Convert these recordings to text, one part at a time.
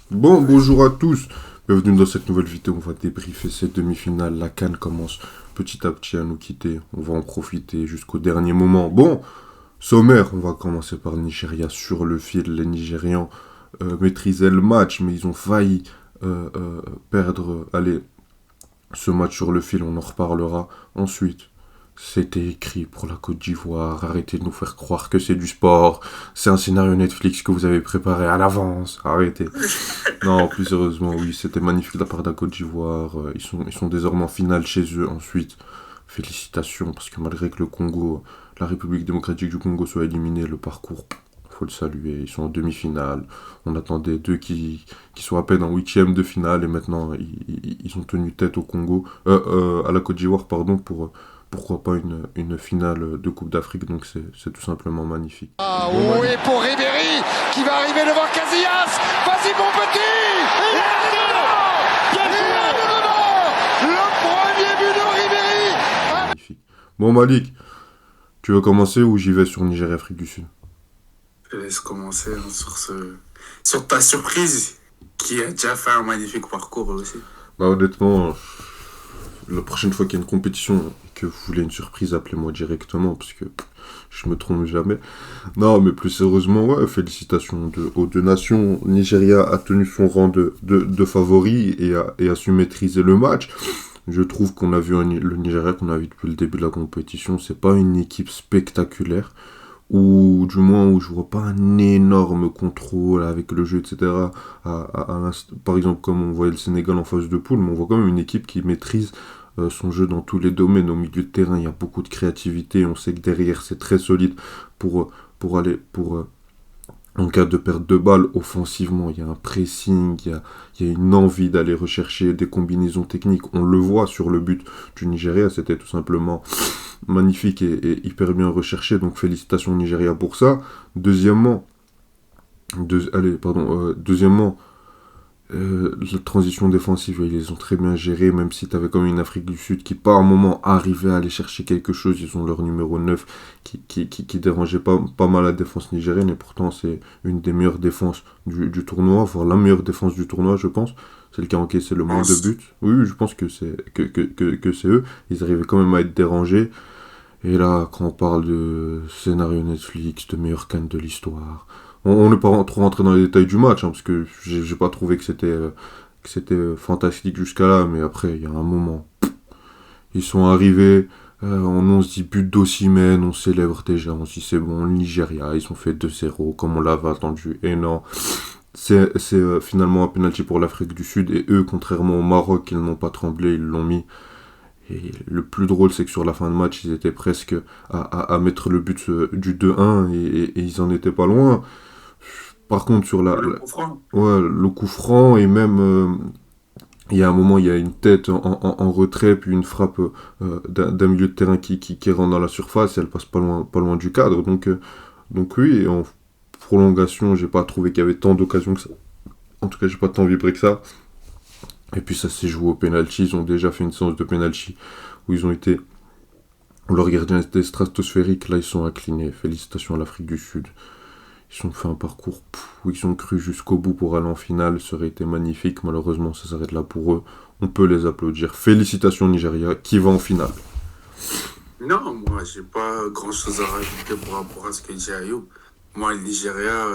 Bon, bonjour à tous. Bienvenue dans cette nouvelle vidéo. On va débriefer cette demi-finale. La CAN commence petit à petit à nous quitter. On va en profiter jusqu'au dernier moment. Bon, sommaire, on va commencer par le Nigeria sur le fil. Les Nigérians maîtrisaient le match, mais ils ont failli perdre. Allez, ce match sur le fil, on en reparlera ensuite. C'était écrit pour la Côte d'Ivoire. Arrêtez de nous faire croire que c'est du sport. C'est un scénario Netflix que vous avez préparé à l'avance. Arrêtez. Non, plus sérieusement, oui, c'était magnifique de la part de la Côte d'Ivoire. Ils sont désormais en finale chez eux. Ensuite, félicitations, parce que malgré que le Congo, la République démocratique du Congo soit éliminée, le parcours, faut le saluer. Ils sont en demi-finale. On attendait d'eux qui soient à peine en huitième de finale, et maintenant, ils ont tenu tête au Congo, à la Côte d'Ivoire, pardon, pour pourquoi pas une finale de Coupe d'Afrique. Donc c'est tout simplement magnifique. Ah oui, pour Ribéry qui va arriver devant Casillas. Vas-y mon petit. Il est dedans. Le premier but de Ribéry. Magnifique. Bon, Malik, tu veux commencer ou j'y vais sur Nigeria-Afrique du Sud? Je laisse commencer sur ta surprise qui a déjà fait un magnifique parcours aussi. Bah, honnêtement, la prochaine fois qu'il y a une compétition et que vous voulez une surprise, appelez-moi directement, parce que je me trompe jamais. Non, mais plus sérieusement, ouais, félicitations aux deux nations. Nigeria a tenu son rang de favori et a su maîtriser le match. Je trouve qu'on a vu le Nigeria qu'on a vu depuis le début de la compétition. C'est pas une équipe spectaculaire, ou du moins où je vois pas un énorme contrôle avec le jeu, etc. Par exemple, comme on voyait le Sénégal en phase de poule, mais on voit quand même une équipe qui maîtrise son jeu dans tous les domaines. Au milieu de terrain, il y a beaucoup de créativité. On sait que derrière, c'est très solide pour aller, en cas de perte de balle, offensivement, il y a un pressing, il y a une envie d'aller rechercher des combinaisons techniques. On le voit sur le but du Nigeria, c'était tout simplement magnifique et hyper bien recherché. Donc félicitations au Nigeria pour ça. Deuxièmement, la transition défensive, ils les ont très bien gérés, même si tu avais comme une Afrique du Sud qui, par un moment, arrivait à aller chercher quelque chose. Ils ont leur numéro 9 qui dérangeait pas mal la défense nigérienne, et pourtant, c'est une des meilleures défenses du tournoi, voire la meilleure défense du tournoi, je pense. C'est le qui a encaissé le moins de buts. Oui, oui, je pense que c'est eux. Ils arrivaient quand même à être dérangés. Et là, quand on parle de scénario Netflix, de meilleure canne de l'histoire, on n'est pas trop rentré dans les détails du match, hein, parce que j'ai pas trouvé que c'était fantastique jusqu'à là, mais après, il y a un moment. Ils sont arrivés, on se dit but d'Osimhen, on célèbre déjà, on se dit c'est bon, le Nigeria, ils ont fait 2-0, comme on l'avait attendu, et non. C'est finalement un penalty pour l'Afrique du Sud, et eux, contrairement au Maroc, ils n'ont pas tremblé, ils l'ont mis. Et le plus drôle, c'est que sur la fin de match, ils étaient presque à mettre le but du 2-1, et ils en étaient pas loin. Par contre, sur Le coup franc. ouais, le coup franc, et même, il y a un moment, il y a une tête en retrait, puis une frappe d'un milieu de terrain qui rentre dans la surface, et elle passe pas loin du cadre. Donc oui, et en prolongation, j'ai pas trouvé qu'il y avait tant d'occasions que ça. En tout cas, j'ai pas tant vibré que ça. Et puis ça s'est joué au penalty. Ils ont déjà fait une séance de penalty où leur gardien était stratosphérique. Là, ils sont inclinés. Félicitations à l'Afrique du Sud. Ils ont fait un parcours où ils ont cru jusqu'au bout pour aller en finale. Ça aurait été magnifique. Malheureusement, ça s'arrête là pour eux. On peut les applaudir. Félicitations Nigeria qui va en finale. Non, moi, j'ai pas grand-chose à rajouter par rapport à ce que dit Ayoub. Moi, le Nigeria,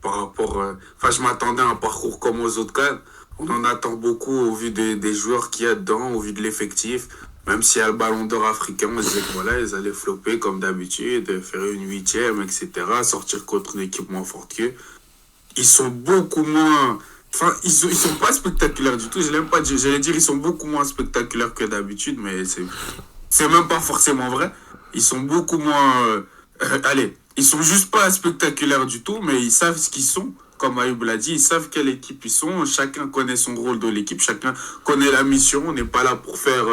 par rapport... Enfin, je m'attendais à un parcours comme aux autres CAN. On en attend beaucoup au vu des joueurs qu'il y a dedans, au vu de l'effectif. Même s'il y a le ballon d'or africain, on se disait que voilà, ils allaient flopper comme d'habitude, faire une huitième, etc. Sortir contre une équipe moins forte qu'eux. Ils sont beaucoup moins... Enfin, ils sont pas spectaculaires du tout. Je l'aime pas dire. J'allais dire ils sont beaucoup moins spectaculaires que d'habitude, mais c'est même pas forcément vrai. Ils sont beaucoup moins... allez, ils sont juste pas spectaculaires du tout, mais ils savent ce qu'ils sont. Comme Ayoub l'a dit, ils savent quelle équipe ils sont. Chacun connaît son rôle dans l'équipe. Chacun connaît la mission. On n'est pas là pour faire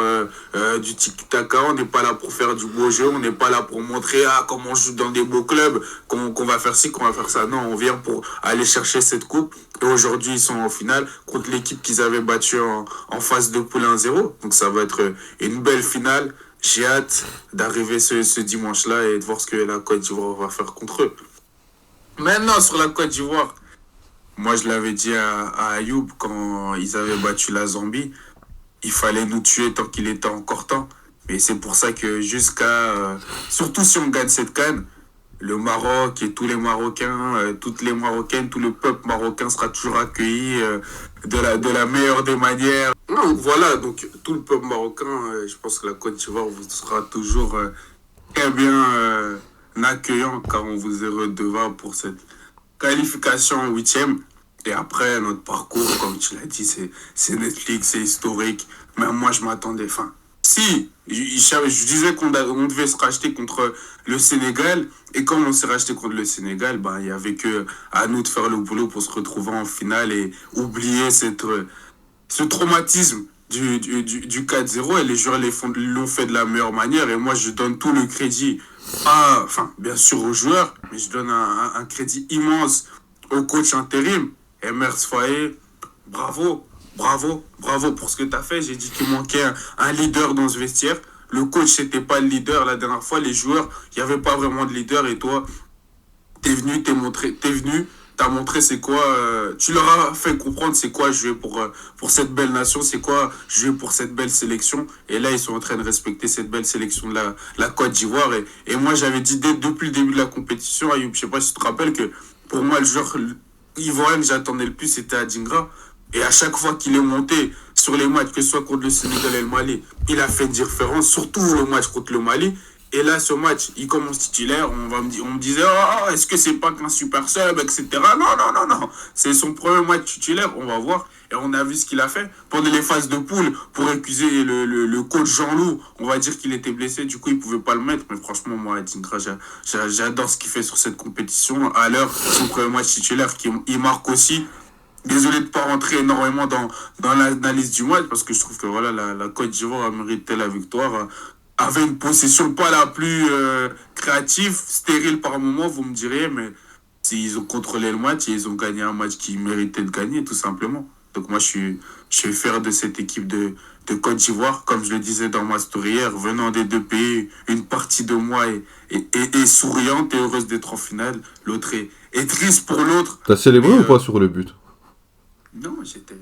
du tiki-taka. On n'est pas là pour faire du beau jeu. On n'est pas là pour montrer comment on joue dans des beaux clubs, qu'on va faire ci, qu'on va faire ça. Non, on vient pour aller chercher cette coupe. Et aujourd'hui, ils sont en finale contre l'équipe qu'ils avaient battue en phase de poule 1-0. Donc ça va être une belle finale. J'ai hâte d'arriver ce dimanche-là et de voir ce que la Côte d'Ivoire va faire contre eux. Maintenant, sur la Côte d'Ivoire, Moi, je l'avais dit à Ayoub quand ils avaient battu la Zambie, il fallait nous tuer tant qu'il était encore temps. Et c'est pour ça que surtout si on gagne cette CAN, le Maroc et tous les Marocains, toutes les Marocaines, tout le peuple marocain sera toujours accueilli de la meilleure des manières. Donc voilà, donc tout le peuple marocain, je pense que la Côte d'Ivoire vous sera toujours très bien accueillant car on vous est redevable pour cette qualification en huitième. Et après, notre parcours, comme tu l'as dit, c'est Netflix, c'est historique. Même moi, je m'attendais. Enfin, si, je disais on devait se racheter contre le Sénégal. Et comme on s'est racheté contre le Sénégal, ben, il n'y avait que à nous de faire le boulot pour se retrouver en finale et oublier ce traumatisme du 4-0. Et les joueurs l'ont fait de la meilleure manière. Et moi, je donne tout le crédit, enfin, bien sûr aux joueurs, mais je donne un crédit immense au coach intérim. Emers Faé, bravo, bravo, bravo pour ce que tu as fait. J'ai dit qu'il manquait un leader dans ce vestiaire. Le coach, c'était pas le leader la dernière fois. Les joueurs, il n'y avait pas vraiment de leader. Et toi, t'es venu, t'as montré c'est quoi. Tu leur as fait comprendre c'est quoi jouer pour cette belle nation, c'est quoi jouer pour cette belle sélection. Et là, ils sont en train de respecter cette belle sélection de la Côte d'Ivoire. Et moi, j'avais dit depuis le début de la compétition, Ayoub, je sais pas si tu te rappelles que pour moi, le joueur ivoirien que j'attendais le plus, c'était Adingra. Et à chaque fois qu'il est monté sur les matchs, que ce soit contre le Sénégal et le Mali, il a fait une différence, surtout le match contre le Mali. Et là, ce match, il commence titulaire. On me disait, est-ce que c'est pas qu'un super sub, etc. Non. C'est son premier match titulaire, on va voir. Et on a vu ce qu'il a fait. Pendant les phases de poule, pour accuser le coach Jean-Loup, on va dire qu'il était blessé, du coup, il pouvait pas le mettre. Mais franchement, moi, Adingra, j'adore ce qu'il fait sur cette compétition. À l'heure, son premier match titulaire, il marque aussi. Désolé de ne pas rentrer énormément dans l'analyse du match, parce que je trouve que voilà, la Côte d'Ivoire a mérité la victoire. Avait une possession pas la plus créative, stérile par moment, vous me direz, mais ils ont contrôlé le match et ils ont gagné un match qu'ils méritaient de gagner, tout simplement. Donc moi, je suis fier de cette équipe de Côte d'Ivoire. Comme je le disais dans ma story hier, venant des deux pays, une partie de moi est souriante et heureuse d'être en finale. L'autre est triste pour l'autre. T'as célébré ou pas sur le but? Non, j'étais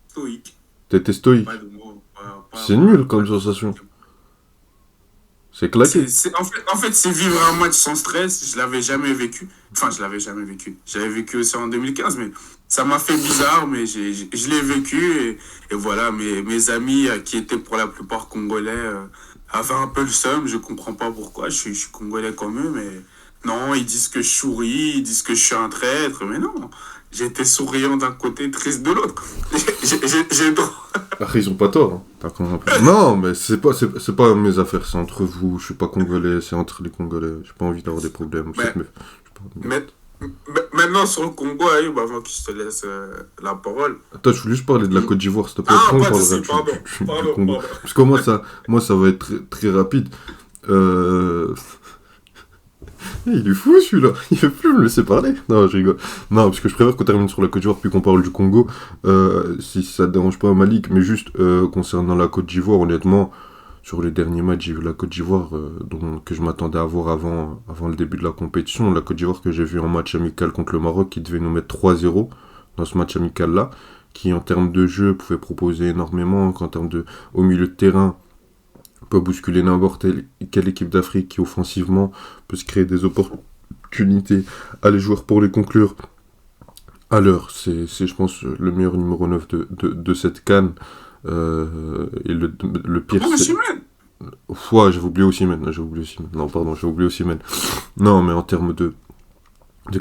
stoïque. T'étais stoïque. Pas de mots, C'est nul comme sensation. C'est claqué. En fait, c'est vivre un match sans stress. Je l'avais jamais vécu. Enfin, je l'avais jamais vécu. J'avais vécu aussi en 2015, mais ça m'a fait bizarre, mais je l'ai vécu. Et voilà, mes amis, qui étaient pour la plupart congolais, avaient un peu le seum. Je comprends pas pourquoi. Je suis congolais comme eux, mais non, ils disent que je souris, ils disent que je suis un traître, mais non. J'étais souriant d'un côté, triste de l'autre. J'ai droit. Ils ont pas tort. Hein. T'as compris. Non, mais c'est pas mes affaires, c'est entre vous. Je suis pas congolais, c'est entre les Congolais. J'ai pas envie d'avoir des problèmes. Maintenant, sur le Congo, Ayoub, avant que je te laisse la parole. Attends, je voulais juste parler de la Côte d'Ivoire, s'il te plaît. Ah, Après, pas on de soucis, parlera pardon. du Congo. Parce que moi, ça va être très, très rapide. Il est fou celui-là, il veut plus me laisser parler. Non, je rigole. Non, parce que je préfère qu'on termine sur la Côte d'Ivoire puis qu'on parle du Congo. Si ça te dérange pas, Malik, mais juste concernant la Côte d'Ivoire, honnêtement, sur les derniers matchs, j'ai vu la Côte d'Ivoire que je m'attendais à voir avant le début de la compétition. La Côte d'Ivoire que j'ai vu en match amical contre le Maroc, qui devait nous mettre 3-0 dans ce match amical-là, qui en termes de jeu pouvait proposer énormément, qu'en termes au milieu de terrain, peut bousculer n'importe quelle équipe d'Afrique qui offensivement peut se créer des opportunités à les joueurs pour les conclure à l'heure. C'est je pense le meilleur numéro 9 de cette CAN. Et le pire c'est... Ouais, j'avais oublié Osimhen. Non, pardon, j'avais oublié Osimhen. Non, mais en termes de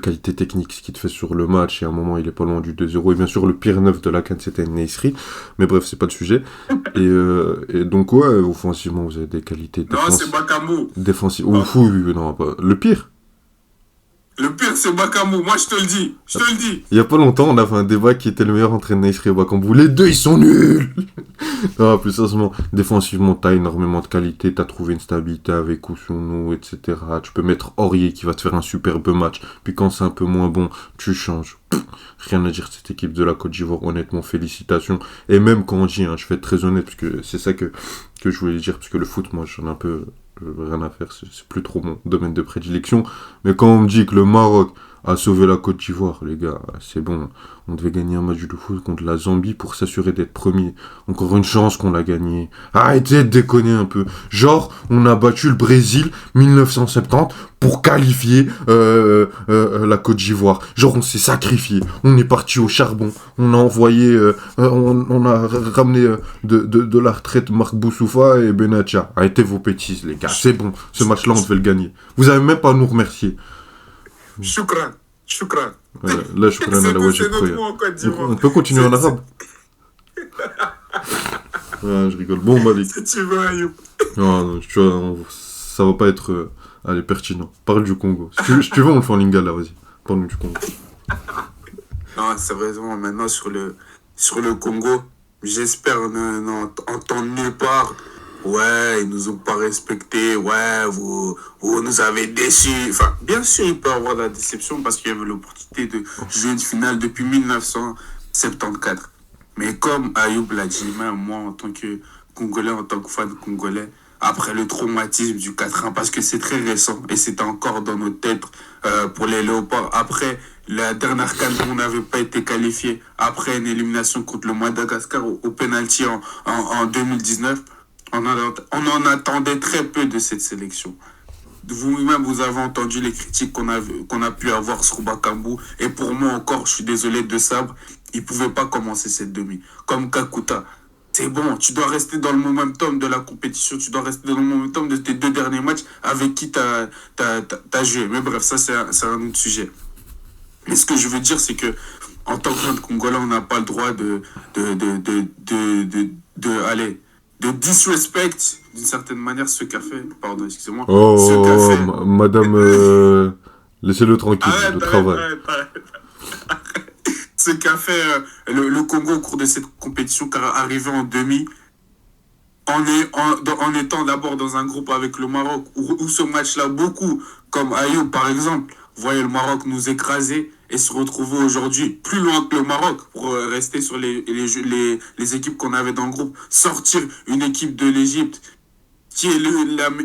qualité technique, ce qu'il te fait sur le match, et à un moment il est pas loin du 2-0, et bien sûr le pire neuf de la CAN c'était Neysri, mais bref c'est pas le sujet, et donc ouais, offensivement vous avez des qualités défensives. Non, c'est Bakambu. Défensives, oui, non, pas... Le pire c'est Bakambu, moi je te le dis. Il y a pas longtemps on a fait un débat qui était le meilleur entre Neysri et Bakambu, les deux ils sont nuls. Non, plus sérieusement, défensivement, t'as énormément de qualité, t'as trouvé une stabilité avec Kousounou, etc. Tu peux mettre Aurier qui va te faire un superbe match, puis quand c'est un peu moins bon, tu changes. Rien à dire de cette équipe de la Côte d'Ivoire, honnêtement, félicitations. Et même quand on dit, je vais être très honnête, parce que c'est ça que je voulais dire, parce que le foot, moi, j'en ai un peu rien à faire, c'est plus trop mon domaine de prédilection. Mais quand on me dit que le Maroc à sauver la Côte d'Ivoire, les gars. C'est bon. On devait gagner un match de foot contre la Zambie pour s'assurer d'être premier. Encore une chance qu'on l'a gagné. Arrêtez de déconner un peu. Genre, on a battu le Brésil 1970 pour qualifier la Côte d'Ivoire. Genre, on s'est sacrifié. On est parti au charbon. On a envoyé... on a ramené de la retraite Marc Boussoufa et Benatia. Arrêtez vos bêtises, les gars. C'est bon. Ce match-là, on devait le gagner. Vous avez même pas à nous remercier. Choukran. Là, je connais la wajib on peut continuer en arabe. Ouais, je rigole. Bon, Malik. Si tu veux, Ayoub. Non, tu vois, ça va pas être allez, pertinent. Parle du Congo. Si tu veux, on le fait en lingala, vas-y. Parle-nous du Congo. Non, sérieusement, maintenant, sur le Congo, j'espère n'entendre nulle part. Ouais, ils nous ont pas respecté. Ouais, vous nous avez déçus. Enfin, bien sûr, il peut y avoir de la déception parce qu'il y avait l'opportunité de jouer une finale depuis 1974. Mais comme Ayoub l'a dit, même moi, en tant que Congolais, en tant que fan congolais, après le traumatisme du 4-1, parce que c'est très récent et c'est encore dans nos têtes pour les Léopards. Après la dernière CAN, on n'avait pas été qualifié. Après une élimination contre le Madagascar au penalty en 2019. On en attendait très peu de cette sélection. Vous-même, vous avez entendu les critiques qu'on a pu avoir sur Bakambu. Et pour moi encore, je suis désolé de Sabre, il ne pouvait pas commencer cette demi. Comme Kakuta. C'est bon, tu dois rester dans le momentum de la compétition, tu dois rester dans le momentum de tes 2 derniers matchs avec qui tu as joué. Mais bref, ça c'est un autre sujet. Mais ce que je veux dire, c'est que en tant que Congolais, on n'a pas le droit de disrespect d'une certaine manière ce qu'a fait. Pardon, excusez-moi. Oh, ce qu'a fait. madame, laissez-le tranquille, le travail. Ce qu'a fait le Congo au cours de cette compétition, car arrivé en demi, en étant d'abord dans un groupe avec le Maroc, où ce match-là, beaucoup, comme Ayoub par exemple, voyaient le Maroc nous écraser et se retrouver aujourd'hui plus loin que le Maroc pour rester sur les équipes qu'on avait dans le groupe, sortir une équipe de l'Égypte qui est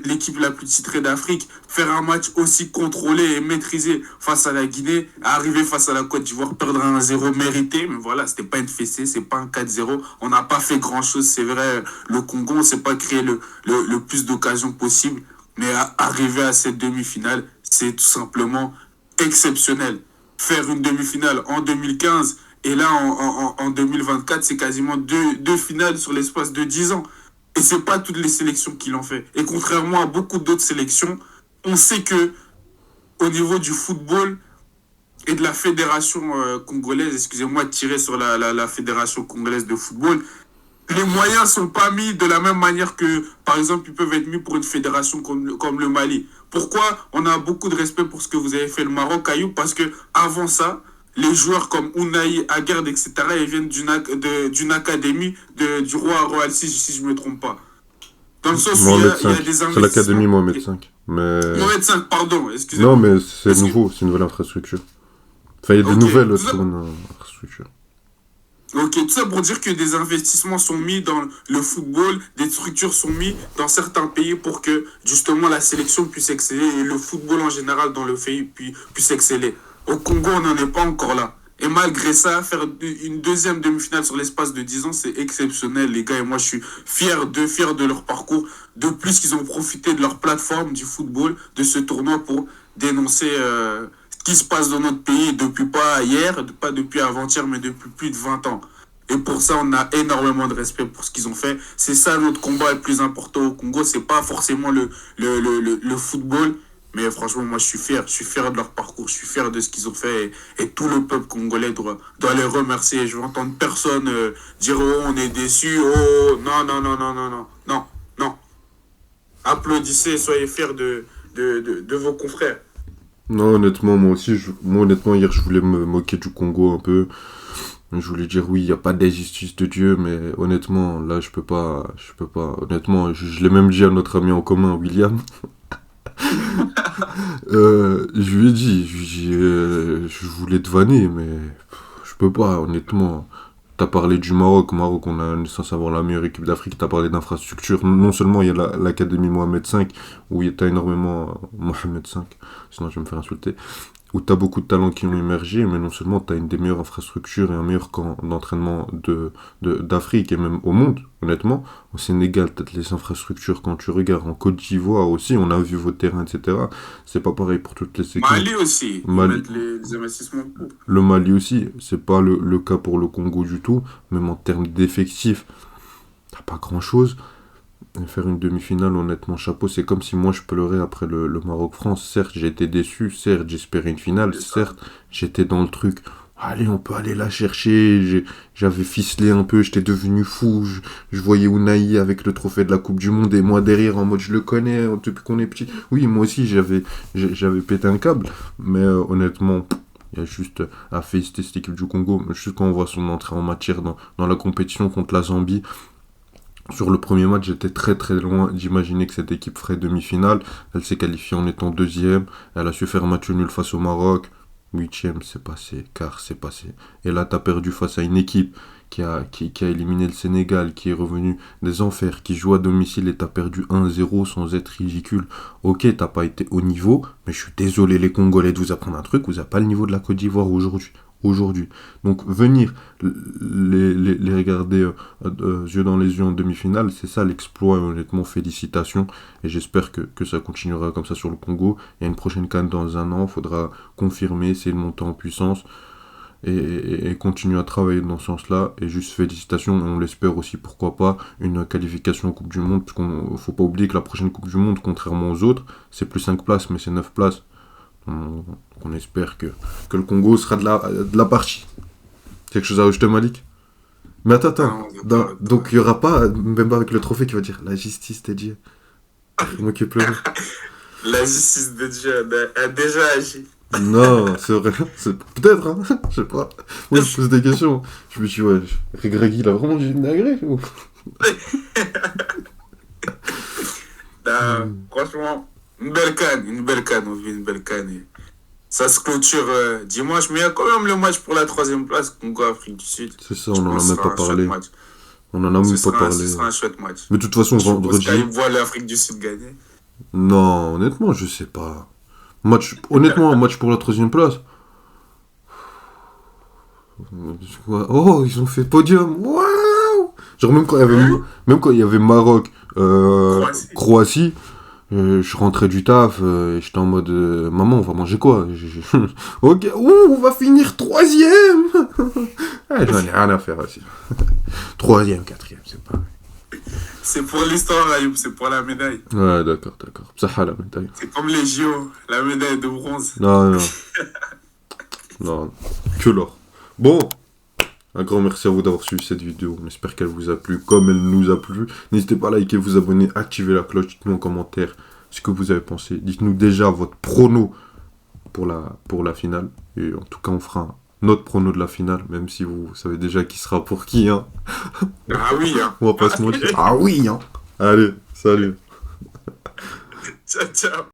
l'équipe la plus titrée d'Afrique, faire un match aussi contrôlé et maîtrisé face à la Guinée, arriver face à la Côte d'Ivoire, perdre un 0 mérité, mais voilà, c'était pas une fessée, c'est pas un 4-0, on n'a pas fait grand-chose, c'est vrai, le Congo, on s'est pas créé le plus d'occasions possible, mais arriver à cette demi-finale, c'est tout simplement exceptionnel. Faire une demi-finale en 2015 et là en 2024, c'est quasiment deux finales sur l'espace de 10 ans. Et c'est pas toutes les sélections qui l'ont fait. Et contrairement à beaucoup d'autres sélections, on sait que au niveau du football et de la fédération congolaise, excusez-moi de tirer sur la fédération congolaise de football, les moyens sont pas mis de la même manière que, par exemple, ils peuvent être mis pour une fédération comme le Mali. Pourquoi on a beaucoup de respect pour ce que vous avez fait le Maroc, Ayoub? Parce que avant ça, les joueurs comme Unai, Aguerd, etc., ils viennent d'une académie du roi Royal 6, si je ne me trompe pas. Dans le sens où il y a des investissements. C'est l'académie Mohamed V. Mohamed V, pardon, excusez-moi. Non, mais c'est nouveau, c'est une nouvelle infrastructure. Enfin, il y a des nouvelles infrastructures. Ok, tout ça pour dire que des investissements sont mis dans le football, des structures sont mises dans certains pays pour que, justement, la sélection puisse exceller et le football en général dans le pays puisse exceller. Au Congo, on n'en est pas encore là. Et malgré ça, faire une deuxième demi-finale sur l'espace de 10 ans, c'est exceptionnel, les gars. Et moi, je suis fier de leur parcours. De plus qu'ils ont profité de leur plateforme du football, de ce tournoi pour dénoncer ce qui se passe dans notre pays depuis pas hier, pas depuis avant-hier, mais depuis plus de 20 ans. Et pour ça, on a énormément de respect pour ce qu'ils ont fait. C'est ça notre combat le plus important au Congo. C'est pas forcément le football. Mais franchement, moi, je suis fier de leur parcours, je suis fier de ce qu'ils ont fait et tout le peuple congolais doit les remercier. Je veux entendre personne dire « Oh, on est déçus, oh, non. » Applaudissez, soyez fiers de vos confrères. Non, honnêtement, moi aussi, honnêtement, hier, je voulais me moquer du Congo un peu. Je voulais dire, oui, il n'y a pas d'injustice de Dieu, mais honnêtement, là, je peux pas. Honnêtement, je l'ai même dit à notre ami en commun, William. Je lui ai dit, je voulais te vanner, mais je peux pas, honnêtement. T'as parlé du Maroc, on a censé avoir la meilleure équipe d'Afrique, t'as parlé d'infrastructure. Non seulement il y a l'académie Mohamed V, où t'as énormément Mohamed V, sinon je vais me faire insulter, où tu as beaucoup de talents qui ont émergé, mais non seulement tu as une des meilleures infrastructures et un meilleur camp d'entraînement d'Afrique et même au monde, honnêtement. Au Sénégal, tu as les infrastructures, quand tu regardes en Côte d'Ivoire aussi, on a vu vos terrains, etc. C'est pas pareil pour toutes les équipes. Mali aussi, ils mettent les investissements pour. Le Mali aussi, c'est pas le cas pour le Congo du tout, même en termes d'effectifs, t'as pas grand-chose. Et faire une demi-finale, honnêtement, chapeau, c'est comme si moi je pleurais après le Maroc-France. Certes, j'ai été déçu, certes, j'espérais une finale, certes, j'étais dans le truc. Allez, on peut aller la chercher. J'avais ficelé un peu, j'étais devenu fou. Je voyais Unai avec le trophée de la Coupe du Monde et moi derrière en mode je le connais depuis qu'on est petit. Oui, moi aussi j'avais pété un câble, mais honnêtement, il y a juste à féliciter cette équipe du Congo. Juste quand on voit son entrée en matière dans la compétition contre la Zambie. Sur le premier match, j'étais très très loin d'imaginer que cette équipe ferait demi-finale. Elle s'est qualifiée en étant deuxième. Elle a su faire match nul face au Maroc. Huitième, c'est passé. Quart, c'est passé. Et là, t'as perdu face à une équipe qui a éliminé le Sénégal, qui est revenu des enfers, qui joue à domicile et t'as perdu 1-0 sans être ridicule. Ok, t'as pas été au niveau, mais je suis désolé les Congolais de vous apprendre un truc, vous n'avez pas le niveau de la Côte d'Ivoire aujourd'hui. Donc venir les regarder yeux dans les yeux en demi-finale, c'est ça l'exploit, honnêtement, félicitations. Et j'espère que ça continuera comme ça sur le Congo. Il y a une prochaine CAN dans un an, il faudra confirmer, essayer de monter en puissance et continuer à travailler dans ce sens-là. Et juste félicitations, on l'espère aussi, pourquoi pas, une qualification en Coupe du Monde, parce qu'on faut pas oublier que la prochaine Coupe du Monde, contrairement aux autres, c'est plus 5 places, mais c'est 9 places. On espère que le Congo sera de la partie. Quelque chose à rajouter, Malik? Mais attends. Donc il n'y aura pas, même pas avec le trophée, qui va dire la justice de Dieu. C'est moi qui pleure. La justice de Dieu a déjà agi. Non, c'est vrai. Peut-être, hein. Je sais pas. Moi, je pose des questions. Je me dis, ouais, Greggy, il a vraiment dit une dinguerie ou... Franchement, une belle canne, on vit une belle canne. Et ça se clôture dimanche, mais il y a quand même le match pour la 3e place, Congo-Afrique du Sud. C'est ça, on en a même pas parlé. On en a même pas parlé. Ce sera un chouette match. Mais de toute façon, vendredi... Parce qu'ils voient l'Afrique du Sud gagner. Non, honnêtement, je sais pas. Honnêtement, un match pour la 3e place. Oh, ils ont fait podium. Waouh! Genre même quand il y avait Maroc, Croatie, je rentrais du taf et j'étais en mode maman, on va manger quoi? Ok, on va finir 3e. J'en ai rien à faire aussi. 3e, 4e, c'est pas. C'est pour l'histoire, Ayoub, c'est pour la médaille. Ouais, d'accord. Ça la médaille. C'est comme les JO, la médaille de bronze. Non. Non, que l'or. Bon, un grand merci à vous d'avoir suivi cette vidéo. On espère qu'elle vous a plu comme elle nous a plu. N'hésitez pas à liker, vous abonner, activer la cloche. Dites-nous en commentaire ce que vous avez pensé. Dites-nous déjà votre prono pour la finale. Et en tout cas, on fera notre prono de la finale, même si vous savez déjà qui sera pour qui. Hein. Ah oui, hein. On va pas se mentir. Ah oui, hein. Allez, salut. Ciao.